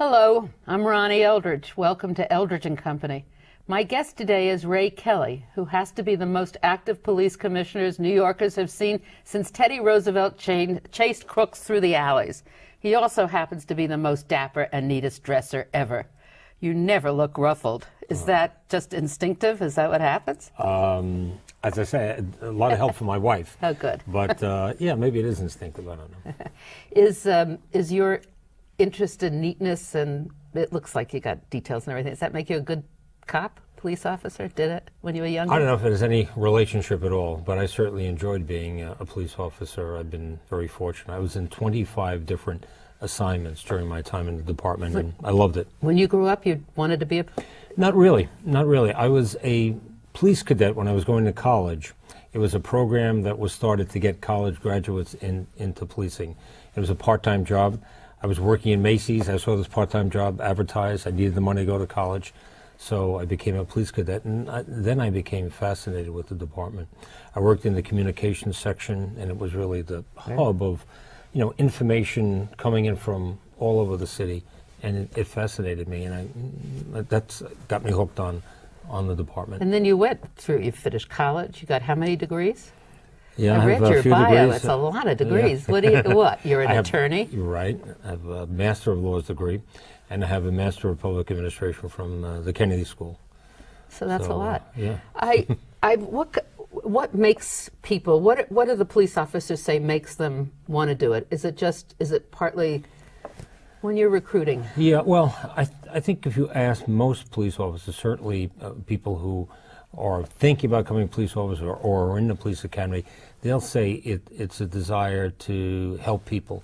Hello, I'm Ronnie Eldridge. Welcome to Eldridge and Company. My guest today is Ray Kelly, who has to be the most active police commissioners New Yorkers have seen since Teddy Roosevelt chased crooks through the alleys. He also happens to be the most dapper and neatest dresser ever. You never look ruffled. Is that just instinctive? Is that what happens? As I say, a lot of help from my wife. Oh, good. But yeah, maybe it is instinctive. I don't know. Is your interest in neatness, and it looks like you got details and everything, does that make you a good cop, police officer? Did it when you were younger? I don't know if it has any relationship at all, but I certainly enjoyed being a police officer. I've been very fortunate. I was in 25 different assignments during my time in the department, and I loved it. When you grew up, you wanted to be a... Not really. I was a police cadet when I was going to college. It was a program that was started to get college graduates into policing. It was a part-time job. I was working in Macy's. I saw this part-time job advertised. I needed the money to go to college, so I became a police cadet, and then I became fascinated with the department. I worked in the communications section, and it was really the hub of, information coming in from all over the city, and it fascinated me, and that's got me hooked on the department. And then you finished college. You got how many degrees? Yeah, I read your bio. Degrees. It's a lot of degrees. Yeah. What? You're an attorney? You're right. I have a Master of Laws degree, and I have a Master of Public Administration from the Kennedy School. So that's a lot. Yeah. What makes people? What do the police officers say makes them want to do it? Is it partly when you're recruiting? Yeah. Well, I think if you ask most police officers, certainly people who are thinking about becoming a police officer or are in the police academy, they'll say it's a desire to help people,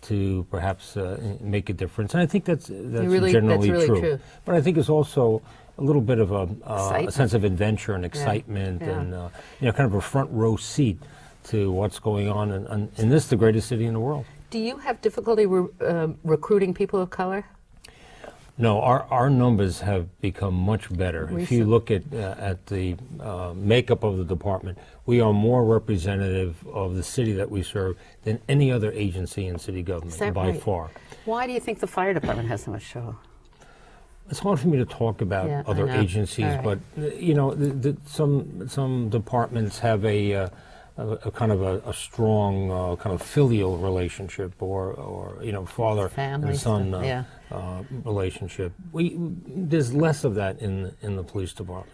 to perhaps make a difference. And I think that's generally true. But I think it's also a little bit of a sense of adventure and excitement, and kind of a front row seat to what's going on in this, the greatest city in the world. Do you have difficulty recruiting people of color? No, our numbers have become much better. If you look at the makeup of the department, we are more representative of the city that we serve than any other agency in city government by far. Why do you think the fire department has so much show? It's hard for me to talk about other agencies, but some departments have a kind of a strong kind of filial relationship, or father and son relationship. There's less of that in the police department.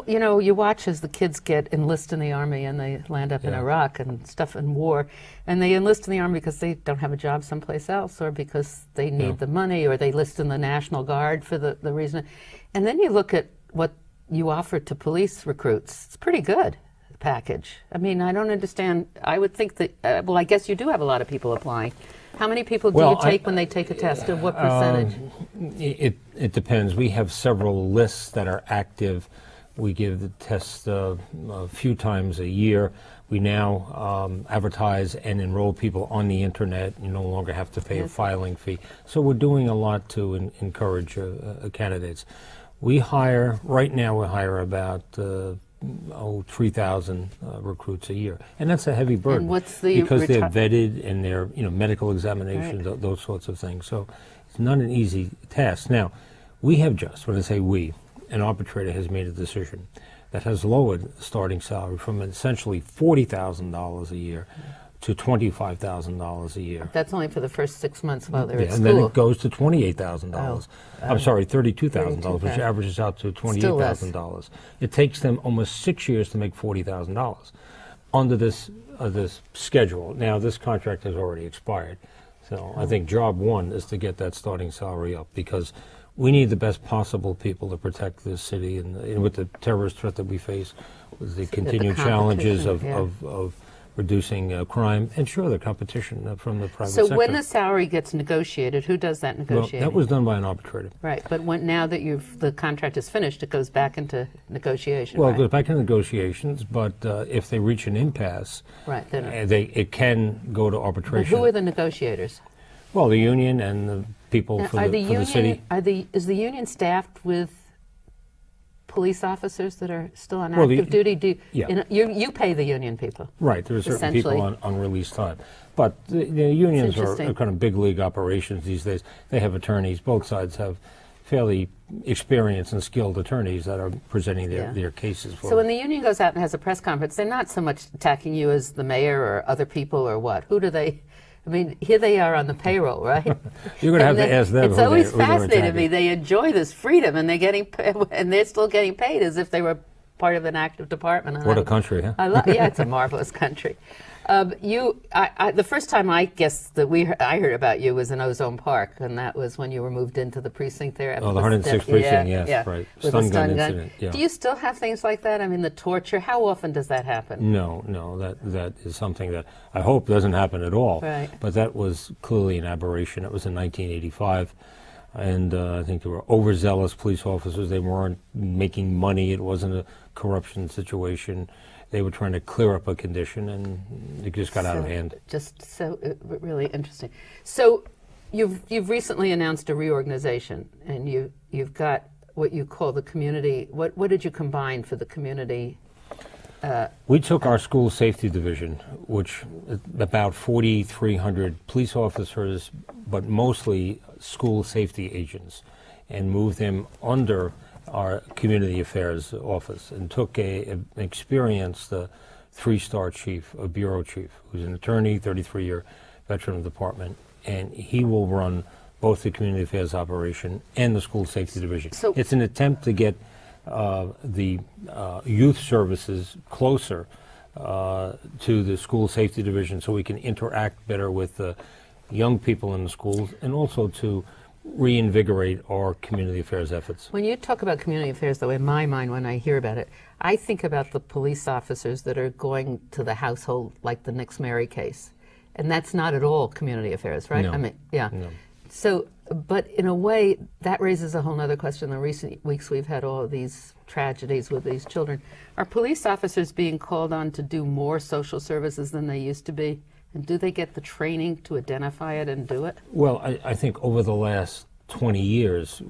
You watch as the kids enlist in the army, and they land up in Iraq and stuff in war, and they enlist in the army because they don't have a job someplace else, or because they need the money, or they enlist in the National Guard for the reason. And then you look at what you offer to police recruits. It's pretty good package. I mean, I don't understand. I would think that, I guess you do have a lot of people applying. How many people do you take when they take a test, and what percentage? It depends. We have several lists that are active. We give the tests a few times a year. We now advertise and enroll people on the internet. You no longer have to pay a filing fee. So we're doing a lot to encourage candidates. Right now we hire about 3,000 recruits a year, and that's a heavy burden. And what's because they're vetted and they're medical examinations, those sorts of things. So it's not an easy task. Now, we have just, when I say we, an arbitrator has made a decision that has lowered the starting salary from essentially $40,000 a year to $25,000 a year. That's only for the first 6 months while they're at school. And then it goes to $28,000. I'm sorry, $32,000, which averages out to $28,000. It takes them almost 6 years to make $40,000 under this schedule. Now, this contract has already expired. So I think job one is to get that starting salary up, because we need the best possible people to protect this city, and with the terrorist threat that we face, with the continued challenges of reducing crime, and the competition from the private sector. So when the salary gets negotiated, who does that negotiating? Well, that was done by an arbitrator. Right, but now that the contract is finished, it goes back into negotiation. Well, it goes back into negotiations, but if they reach an impasse, then it can go to arbitration. But who are the negotiators? Well, the union and the people for the city. Is the union staffed with police officers that are still on Well, active duty? Yeah. You pay the union people. Right, there are certain people on release time. But the unions are kind of big league operations these days. They have attorneys. Both sides have fairly experienced and skilled attorneys that are presenting their cases for So when the union goes out and has a press conference, they're not so much attacking you as the mayor or other people or what? Who do they... I mean, here they are on the payroll, right? You're going to have to ask them. It's always fascinated me. They enjoy this freedom, and they're still getting paid as if they were part of an active department. And what a country, huh? Yeah, it's a marvelous country. The first time I guess that I heard about you was in Ozone Park, and that was when you were moved into the precinct there. Oh, the 106th precinct, yes, right. Stun gun incident. Yeah. Do you still have things like that? I mean, the torture. How often does that happen? No. That is something that I hope doesn't happen at all. Right. But that was clearly an aberration. It was in 1985. And I think there were overzealous police officers. They weren't making money. It wasn't a corruption situation. They were trying to clear up a condition, and it just got out of hand. Just so really interesting. So you've recently announced a reorganization, and you've got what you call the community. What did you combine for the community? We took our school safety division, which about 4,300 police officers, but mostly school safety agents, and moved them under our community affairs office, and took an experienced three-star chief, a bureau chief, who's an attorney, 33-year veteran of the department, and he will run both the community affairs operation and the school safety division. So it's an attempt to get the youth services closer to the school safety division, so we can interact better with the young people in the schools, and also to reinvigorate our community affairs efforts. When you talk about community affairs, though, in my mind, when I hear about it, I think about the police officers that are going to the household, like the Nix Mary case. And that's not at all community affairs, right? No. I mean, yeah. No. So, but in a way, that raises a whole other question. In recent weeks, we've had all of these tragedies with these children. Are police officers being called on to do more social services than they used to be? And do they get the training to identify it and do it? Well, I think over the last 20 years,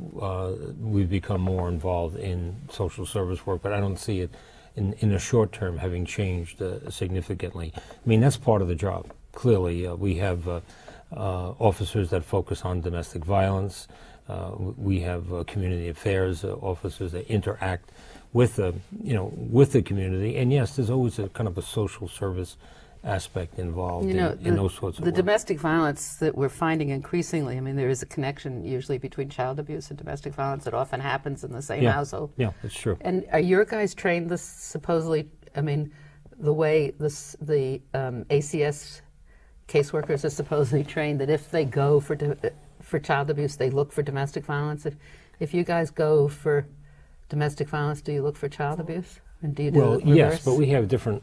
we've become more involved in social service work, but I don't see it in the short term having changed significantly. I mean, that's part of the job. Clearly, we have officers that focus on domestic violence. We have community affairs officers that interact with the community. And yes, there's always a kind of a social service aspect involved in those sorts of the work. Domestic violence that we're finding increasingly, I mean, there is a connection usually between child abuse and domestic violence. It often happens in the same household. Yeah, that's true. And are your guys trained this supposedly, I mean, the way the ACS caseworkers are supposedly trained that if they go for child abuse, they look for domestic violence? If you guys go for domestic violence, do you look for child abuse? And do you do it yes, but we have different,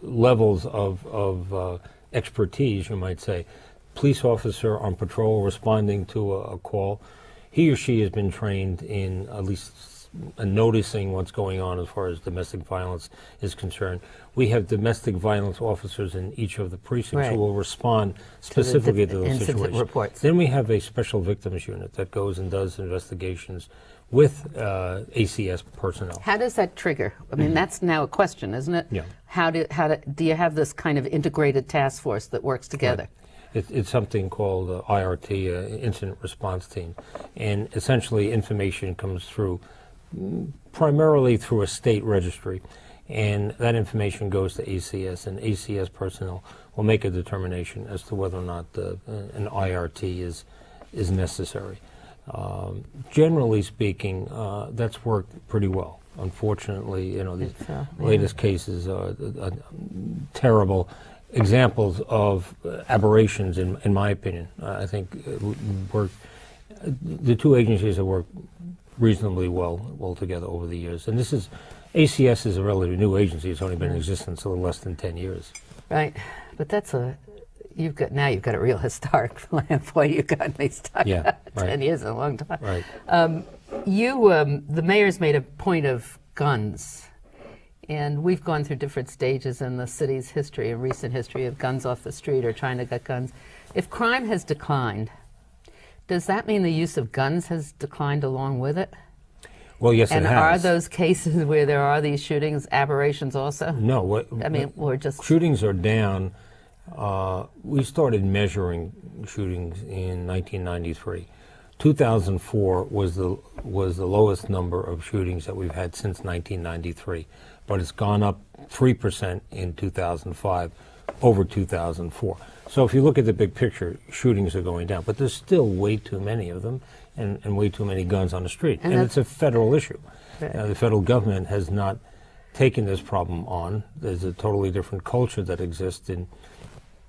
levels of expertise, you might say. Police officer on patrol responding to a call, he or she has been trained in at least noticing what's going on as far as domestic violence is concerned. We have domestic violence officers in each of the precincts who will respond specifically to those situations. Reports. Then we have a special victims unit that goes and does investigations with ACS personnel. How does that trigger? I mean, that's now a question, isn't it? Yeah. How do you have this kind of integrated task force that works together? Right. It's something called IRT, Incident Response Team, and essentially information comes through primarily through a state registry, and that information goes to ACS, and ACS personnel will make a determination as to whether or not an IRT is necessary. Generally speaking, that's worked pretty well. Unfortunately, these latest cases are terrible examples of aberrations, in my opinion. I think the two agencies have worked reasonably well together over the years. And ACS is a relatively new agency. It's only been in existence a little less than 10 years. Right, but you've got a real historic plan. Boy, you've got me stuck. Yeah, 10 years is a long time. Right. The mayor's made a point of guns, and we've gone through different stages in the city's history, in recent history, of guns off the street or trying to get guns. If crime has declined, does that mean the use of guns has declined along with it? Well, yes, And it has. are those cases where there are these shootings aberrations also? No. I mean, we're just... Shootings are down. We started measuring shootings in 1993. 2004 was the lowest number of shootings that we've had since 1993, but it's gone up 3% in 2005 over 2004. So if you look at the big picture, shootings are going down, but there's still way too many of them and way too many guns on the street. And it's a federal issue. Right. The federal government has not taken this problem on. There's a totally different culture that exists in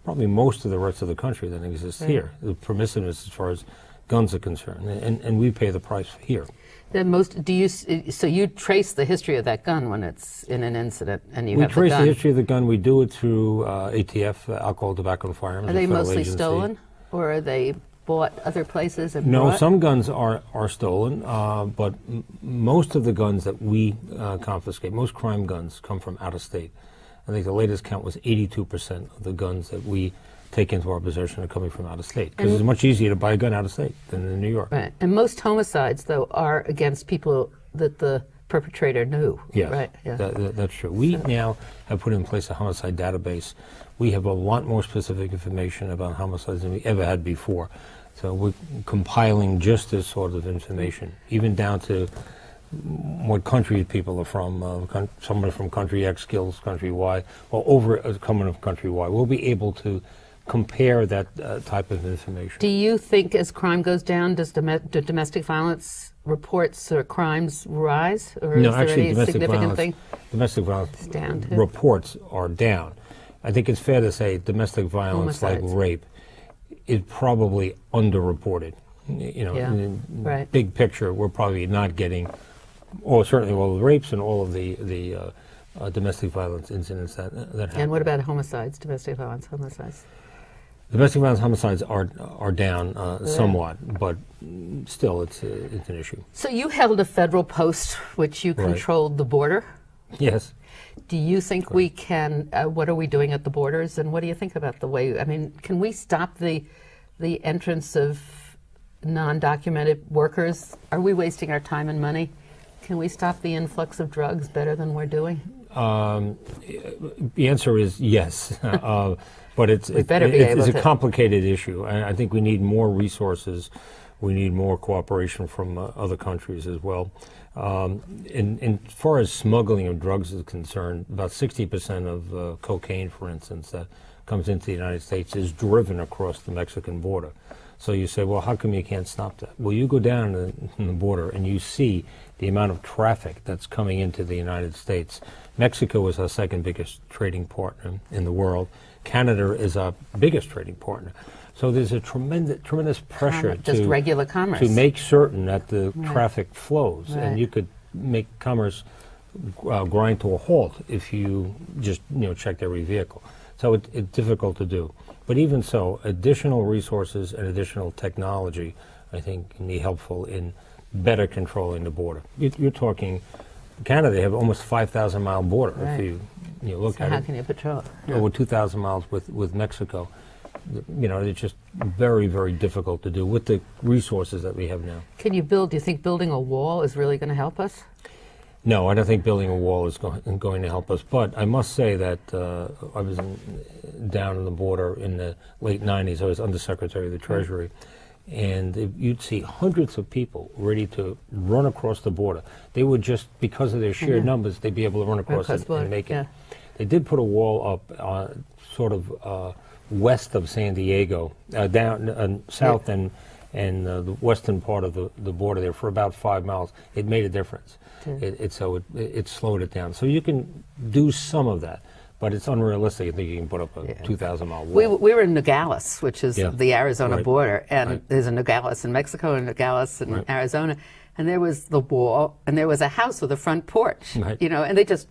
probably most of the rest of the country than exists here. The permissiveness as far as guns are concerned, and we pay the price here. So you trace the history of that gun when it's in an incident, and you we have the trace gun. the history of the gun. We do it through ATF, Alcohol, Tobacco, and Firearms. Are they mostly stolen, or are they bought other places and No, brought? some guns are stolen, but most of the guns that we confiscate, most crime guns, come from out of state. I think the latest count was 82% of the guns that we take into our possession are coming from out of state, because it's much easier to buy a gun out of state than in New York. Right. And most homicides, though, are against people that the perpetrator knew. Yes, right. Yeah. That's true. We now have put in place a homicide database. We have a lot more specific information about homicides than we ever had before. So we're compiling just this sort of information, even down to what country people are from. Someone from country X kills country Y, or coming from country Y. We'll be able to compare that type of information. Do you think as crime goes down, do domestic violence reports or crimes rise? Or No, is there actually, any significant thing? Domestic violence down too. reports are down. I think it's fair to say domestic violence, Homicides. like rape, is probably underreported. You know, in right. big picture, we're probably not getting, or certainly all the rapes and all of the domestic violence incidents that happen. And what about homicides, domestic violence homicides? Domestic violence homicides are down somewhat, but still it's an issue. So you held a federal post which you controlled the border. Yes. Do you think we can, what are we doing at the borders, and what do you think about the way, I mean, can we stop the entrance of non-documented workers? Are we wasting our time and money? Can we stop the influx of drugs better than we're doing? The answer is yes, but it's a complicated issue. I think we need more resources. We need more cooperation from other countries as well. As far as smuggling of drugs is concerned, about 60% of cocaine, for instance, that comes into the United States is driven across the Mexican border. So you say, well, how come you can't stop that? Well, you go down the border and you see the amount of traffic that's coming into the United States. Mexico is our second biggest trading partner in the world. Canada is our biggest trading partner. So there's a tremendous pressure just regular commerce to make certain that the traffic flows, Right. and you could make commerce grind to a halt if you just checked every vehicle. So it's difficult to do. But even so, additional resources and additional technology, I think, can be helpful in better controlling the border. You're talking Canada. They have almost 5,000-mile border. Right. If you look so at how it, can you patrol it? over 2,000 miles with Mexico. It's just very, very difficult to do with the resources that we have now. Can you build? Do you think building a wall is really going to help us? No, I don't think building a wall is going to help us. But I must say that I was down on the border in the late 90s. I was Undersecretary of the Treasury. And you'd see hundreds of people ready to run across the border. They would just, because of their sheer numbers, they'd be able to run across and make it. They did put a wall up sort of west of San Diego, down south and the western part of the border there for about 5 miles. It made a difference. It slowed it down. So you can do some of that, but it's unrealistic. I think you can put up a 2,000-mile wall. We were in Nogales, which is the Arizona border, and there's a Nogales in Mexico and Nogales in Arizona, and there was the wall, and there was a house with a front porch, and they just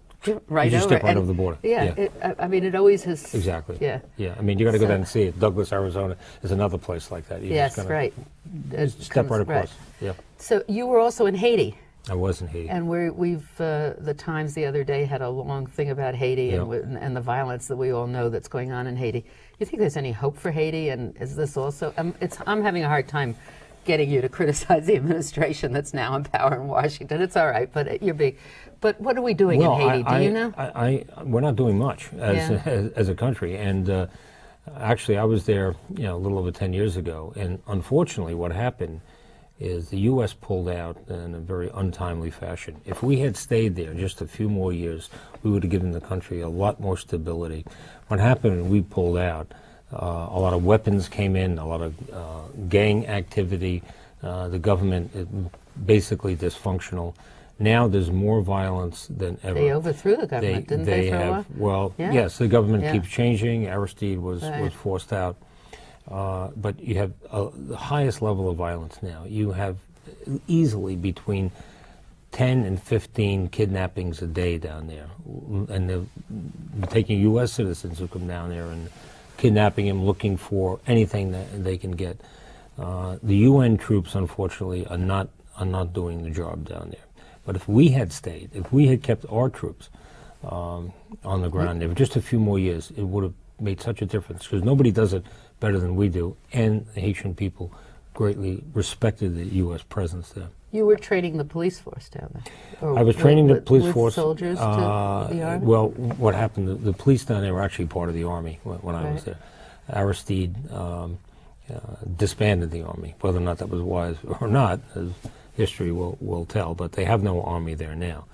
right you just over. Step right over the border. I mean, it always has. Exactly. Yeah. I mean, you got to go down and see it. Douglas, Arizona is another place like that. Yes, right. Step right across. Yeah. So you were also in Haiti. I was in Haiti. And we've the Times the other day had a long thing about Haiti and the violence that we all know that's going on in Haiti. You think there's any hope for Haiti? And is this also? I'm having a hard time getting you to criticize the administration that's now in power in Washington. It's all right, but you're big. But what are we doing in Haiti? Do you know? We're not doing much as a country. And actually, I was there, a little over 10 years ago. And unfortunately, what happened is the U.S. pulled out in a very untimely fashion. If we had stayed there just a few more years, we would have given the country a lot more stability. What happened when we pulled out, a lot of weapons came in, a lot of gang activity, the government basically dysfunctional. Now there's more violence than ever. They overthrew the government, didn't they, for a while? Well, yes, the government keeps changing. Aristide was forced out. But you have the highest level of violence now. You have easily between 10 and 15 kidnappings a day down there. And they're taking U.S. citizens who come down there and kidnapping them, looking for anything that they can get. The UN troops, unfortunately, are not doing the job down there. But if we had stayed, if we had kept our troops on the ground there for just a few more years, it would have made such a difference, because nobody does it better than we do, and the Haitian people greatly respected the U.S. presence there. You were training the police force down there? I was training the police force. Soldiers to the Army? Well, what happened, the police down there were actually part of the Army when I was there. Aristide disbanded the Army. Whether or not that was wise or not, as history will tell, but they have no Army there now.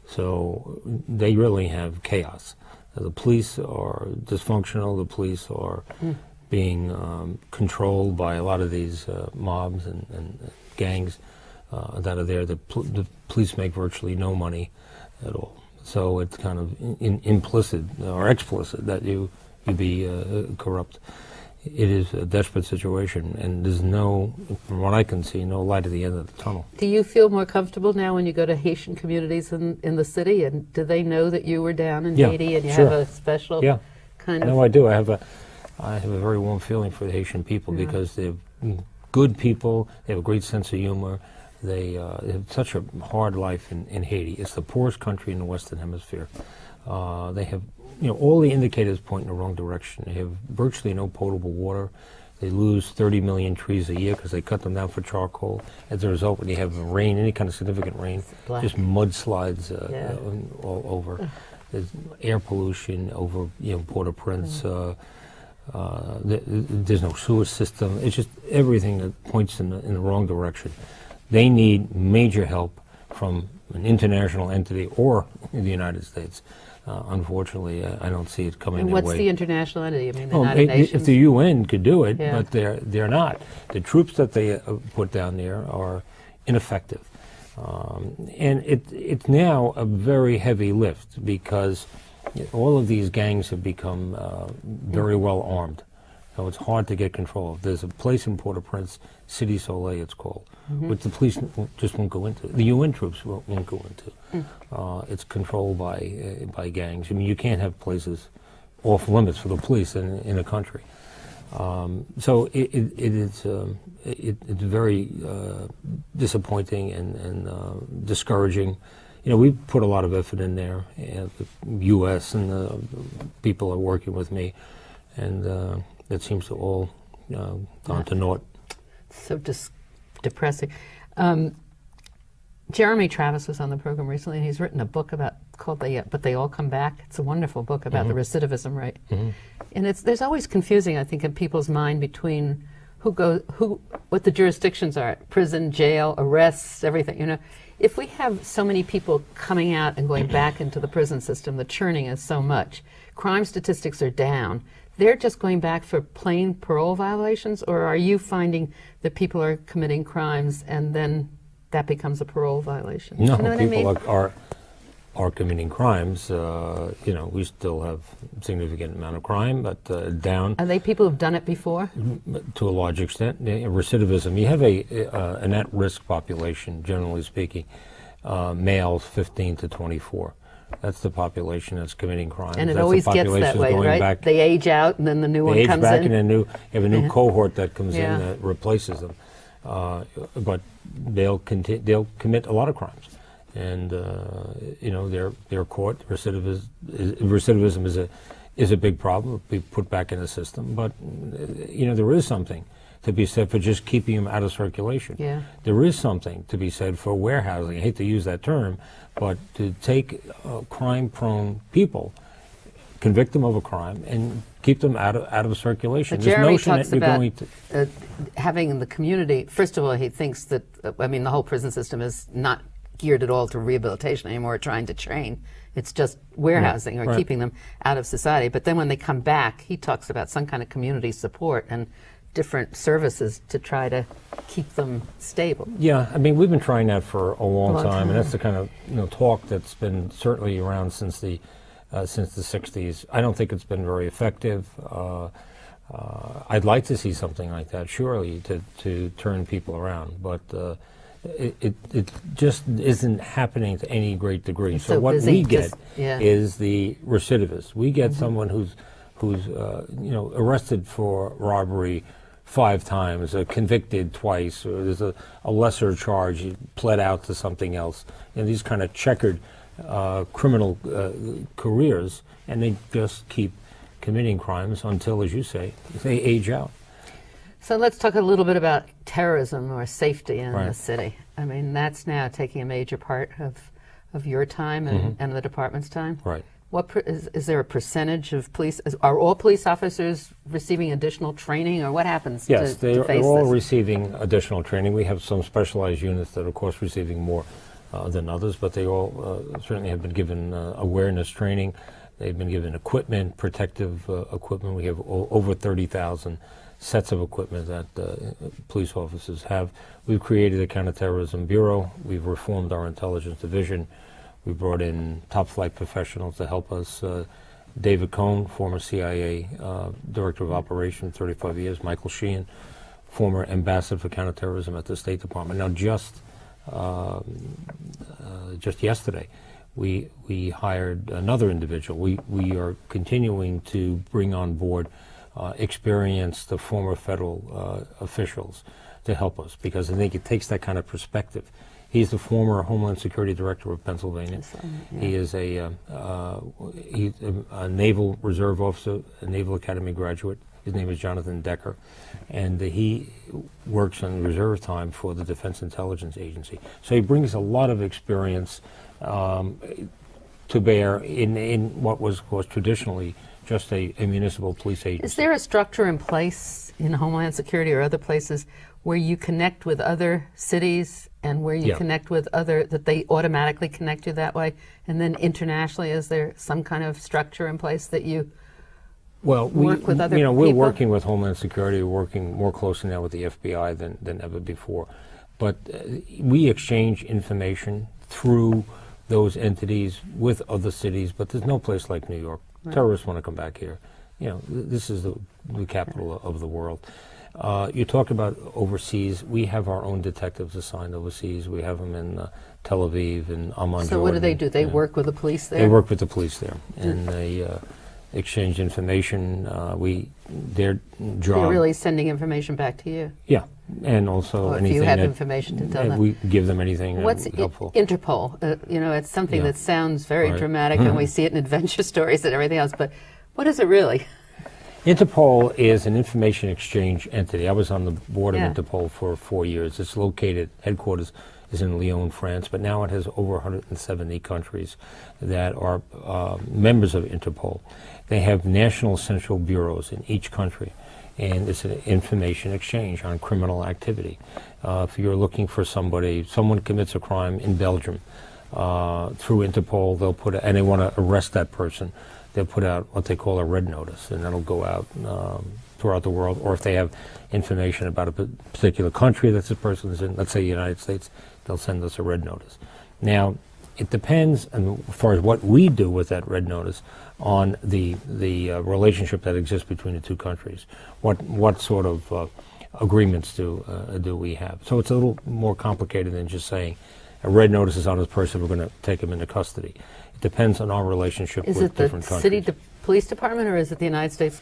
So they really have chaos. The police are dysfunctional. The police are being controlled by a lot of these mobs and gangs that are there. The police make virtually no money at all. So it's kind of implicit or explicit that you be corrupt. It is a desperate situation, and there's no, from what I can see, no light at the end of the tunnel. Do you feel more comfortable now when you go to Haitian communities in the city, and do they know that you were down in Haiti and you have a special kind of... No, I do. I have a very warm feeling for the Haitian people because they're good people, they have a great sense of humor, they have such a hard life in Haiti. It's the poorest country in the Western Hemisphere. They have, all the indicators point in the wrong direction. They have virtually no potable water. They lose 30 million trees a year because they cut them down for charcoal. As a result, when you have rain, any kind of significant rain, just mudslides all over. There's air pollution over, Port-au-Prince. There's no sewer system. It's just everything that points in the wrong direction. They need major help from an international entity or the United States. Unfortunately, I don't see it coming their way. What's the international entity? I mean, the United Nations? If the UN could do it, but they're not. The troops that they put down there are ineffective. And it's now a very heavy lift because all of these gangs have become very well armed. So it's hard to get control of. There's a place in Port-au-Prince, Cité Soleil it's called, which the police just won't go into. The UN troops won't go into. It's controlled by gangs. I mean, you can't have places off limits for the police in a country. So it's very disappointing and discouraging. We put a lot of effort in there. The U.S. and the people are working with me, and that seems to all gone to naught. So depressing. Jeremy Travis was on the program recently, and he's written a book called But They All Come Back. It's a wonderful book about the recidivism rate. And there's always confusing, I think, in people's mind between what the jurisdictions are, prison, jail, arrests, everything. If we have so many people coming out and going back into the prison system, the churning is so much. Crime statistics are down. They're just going back for plain parole violations, or are you finding that people are committing crimes and then that becomes a parole violation? No, you know people are committing crimes. We still have a significant amount of crime, but down. Are they people who've done it before? To a large extent. Recidivism. You have an at-risk population, generally speaking, males 15 to 24. That's the population that's committing crimes. And it always gets that way, right? They age out, and then the new one comes in. They age back, and you have a new cohort that comes in that replaces them. But they'll commit a lot of crimes, and they're caught. Recidivism is a big problem. Be put back in the system, but there is something to be said for just keeping them out of circulation. Yeah. There is something to be said for warehousing. I hate to use that term, but to take crime-prone people, convict them of a crime, and keep them out of circulation. But This Jeremy notion talks that you're about going to having in the community, first of all, he thinks that, the whole prison system is not geared at all to rehabilitation anymore, trying to train. It's just warehousing or keeping them out of society. But then when they come back, he talks about some kind of community support and different services to try to keep them stable. Yeah, I mean, we've been trying that for a long time, and that's the kind of talk that's been certainly around since the 60s. I don't think it's been very effective. I'd like to see something like that, surely, to turn people around, but it just isn't happening to any great degree. So what we get is the recidivist. We get someone who's arrested for robbery 5 times, convicted twice, or there's a lesser charge, he pled out to something else, and these kind of checkered criminal careers, and they just keep committing crimes until, as you say, they age out. So let's talk a little bit about terrorism or safety in the city. I mean, that's now taking a major part of your time and the department's time. Right. Is there a percentage of police? Are all police officers receiving additional training, or what happens to face this? They're all receiving additional training. We have some specialized units that are, of course, receiving more than others, but they all certainly have been given awareness training. They've been given equipment, protective equipment. We have over 30,000 sets of equipment that police officers have. We've created a counterterrorism bureau. We've reformed our intelligence division. We brought in top-flight professionals to help us. David Cohn, former CIA Director of Operations, 35 years. Michael Sheehan, former Ambassador for Counterterrorism at the State Department. Now, just yesterday, we hired another individual. We are continuing to bring on board experienced former federal officials to help us, because I think it takes that kind of perspective. He's the former Homeland Security Director of Pennsylvania. He is he's a Naval Reserve officer, a Naval Academy graduate. His name is Jonathan Decker, and he works on reserve time for the Defense Intelligence Agency. So he brings a lot of experience to bear in what was traditionally just a municipal police agency. Is there a structure in place in Homeland Security or other places where you connect with other cities and where you connect with that they automatically connect you that way? And then internationally, is there some kind of structure in place that you work with other people? We're working with Homeland Security. We're working more closely now with the FBI than ever before. But we exchange information through those entities with other cities, but there's no place like New York. Right. Terrorists want to come back here. This is the capital of the world. You talked about overseas. We have our own detectives assigned overseas. We have them in Tel Aviv and Amman, So what do they do? They work with the police there? They work with the police there, and they exchange information. Their job... They're really sending information back to you? Yeah, and also anything... If you have information to tell them. We give them anything What's helpful. Interpol? It's something that sounds very dramatic, and we see it in adventure stories and everything else, but what is it really? Interpol is an information exchange entity. I was on the board of Interpol for 4 years. It's located, headquarters is in Lyon, France, but now it has over 170 countries that are members of Interpol. They have national central bureaus in each country, and it's an information exchange on criminal activity. If you're looking for someone commits a crime in Belgium, through Interpol, they'll put and they want to arrest that person, they'll put out what they call a red notice, and that'll go out throughout the world. Or if they have information about a particular country that this person is in, let's say the United States, they'll send us a red notice. Now, it depends, as far as what we do with that red notice, on the relationship that exists between the two countries. What sort of agreements do we have? So it's a little more complicated than just saying a red notice is on this person, we're going to take him into custody. It depends on our relationship with different countries. Is it the city police department, or is it the United States?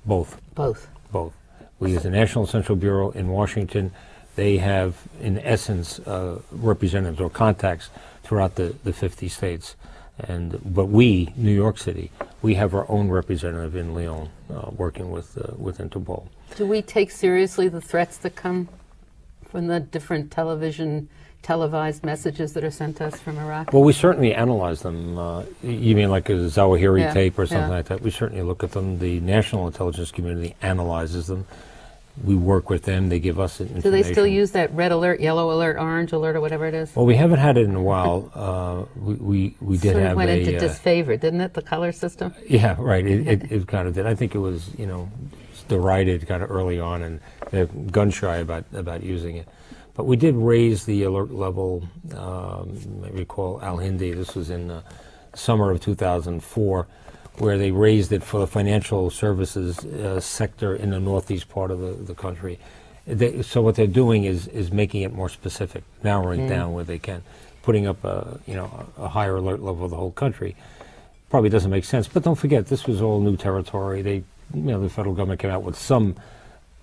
Both. Both. We use the National Central Bureau in Washington. They have, in essence, representatives or contacts throughout the 50 states. But we, New York City, we have our own representative in Lyon working with Interpol. Do we take seriously the threats that come from the different televised messages that are sent to us from Iraq? Well, we certainly analyze them. You mean like a Zawahiri tape or something like that? We certainly look at them. The national intelligence community analyzes them. We work with them. They give us information. Do they still use that red alert, yellow alert, orange alert, or whatever it is? Well, we haven't had it in a while. We did sort have of went into disfavor, didn't it? The color system. Yeah, right. It kind of did. I think it was derided kind of early on, and they're gun shy about using it. But we did raise the alert level. I recall Al Hindi. This was in the summer of 2004. Where they raised it for the financial services sector in the northeast part of the country. So what they're doing is making it more specific, narrowing down where they can, putting up a higher alert level of the whole country. Probably doesn't make sense, but don't forget this was all new territory. The federal government came out with some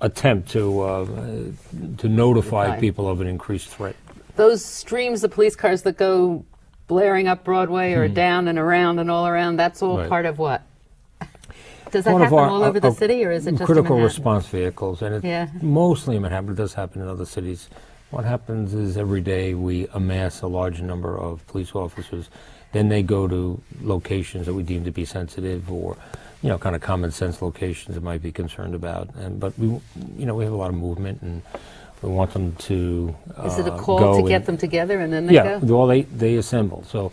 attempt to notify people of an increased threat. Those streams of police cars that go blaring up Broadway or down and around and all around, that's all part of what? Does that happen all over the city, or is it just critical in Manhattan? Response vehicles, and it's mostly in Manhattan, but it does happen in other cities. What happens is every day we amass a large number of police officers. Then they go to locations that we deem to be sensitive or, kind of common sense locations that might be concerned about. But we have a lot of movement, and we want them to Is it a call to get them together and then they go? Yeah, well, they assemble. So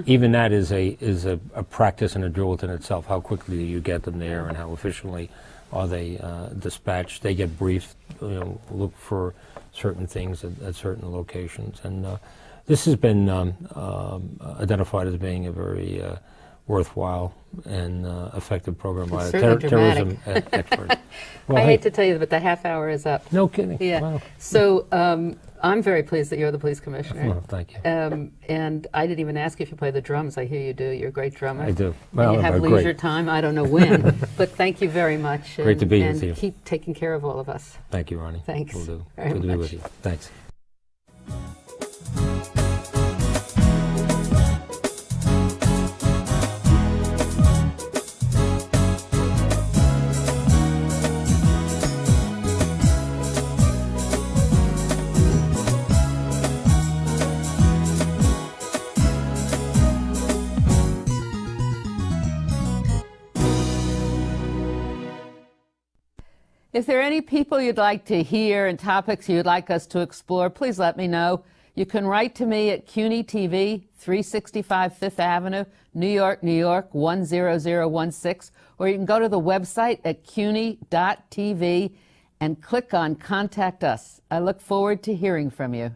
even that is a practice and a drill within itself. How quickly do you get them there, and how efficiently are they dispatched? They get briefed, look for certain things at certain locations. And this has been identified as being a very worthwhile and effective program by a terrorism expert. Well, I hate to tell you, but the half hour is up. No kidding. Yeah. Wow. So I'm very pleased that you're the police commissioner. Well, thank you. And I didn't even ask you if you play the drums. I hear you do. You're a great drummer. I do. Well, you have leisure time. I don't know when. But thank you very much. Great to be with you. And keep taking care of all of us. Thank you, Ronnie. Thanks. Will do. Very Good to much. be with you. Thanks. If there are any people you'd like to hear and topics you'd like us to explore, please let me know. You can write to me at CUNY TV, 365 Fifth Avenue, New York, New York, 10016, or you can go to the website at cuny.tv and click on Contact Us. I look forward to hearing from you.